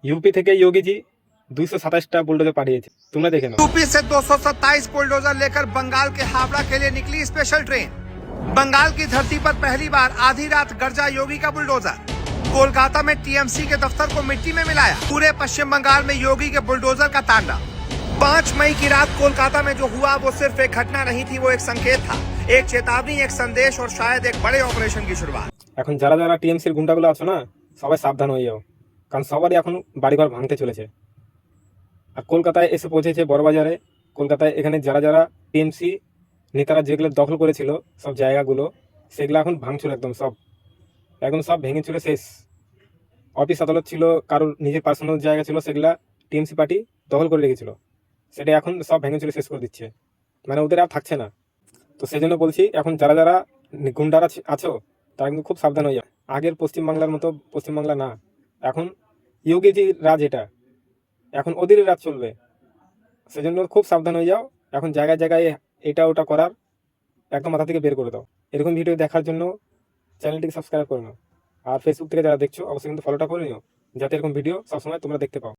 UP থেকে Yogi ji 227টা bulldozer पाठिয়েছে, তোমরা দেখে নাও। यूपी से 227 बुलडोजर लेकर बंगाल के हावड़ा के लिए निकली स्पेशल ट्रेन। बंगाल की धरती पर पहली बार आधी रात गरजा योगी का बुलडोजर। कोलकाता में टीएमसी के दफ्तर को मिट्टी में मिलाया। पूरे पश्चिम बंगाल में योगी के बुलडोजर का तांडव। 5 मई की रात कोलकाता में जो हुआ वो सिर्फ एक घटना नहीं थी, वो एक संकेत था, एक चेतावनी, एक संदेश और शायद एक बड़े ऑपरेशन की शुरुआत। এখন যারা যারা টিএমসির গুন্ডাগুলো আছে না, সবাই সাবধান হয়ে যাও, কারণ সবারই এখন বাড়িঘর ভাঙতে চলেছে। আর কলকাতায় এসে পৌঁছেছে বড়বাজারে। কলকাতায় এখানে যারা যারা টিএমসি নেতারা যেগুলো দখল করেছিল সব জায়গাগুলো, সেগুলো এখন ভাঙচুর, একদম সব ভেঙে চুরে শেষ। অফিস আদালত ছিল, কারোর নিজের পার্সোনাল জায়গা ছিল, সেগুলা টিএমসি পার্টি দখল করে রেখেছিল, সেটা এখন সব ভেঙে চুরে শেষ করে দিচ্ছে, মানে ওদের আর থাকছে না। তো সেই জন্য বলছি, এখন যারা যারা গুন্ডারা আছো তারা কিন্তু খুব সাবধান হয়ে যাও। আগের পশ্চিমবাংলার মতো পশ্চিমবাংলা না, এখন ইয়োগিজির রাজ, এখন ওদেরই রাজ চলবে। সেজন্য খুব সাবধান হয়ে যাও। এখন জায়গায় জায়গায় এটা ওটা করার একদম মাথা থেকে বের করে দাও। এরকম ভিডিও দেখার জন্য চ্যানেলটিকে সাবস্ক্রাইব করে নাও। আর ফেসবুক থেকে যারা দেখছো অবশ্যই কিন্তু ফলোটা করে নিও, যাতে এরকম ভিডিও সবসময় তোমরা দেখতে পাও।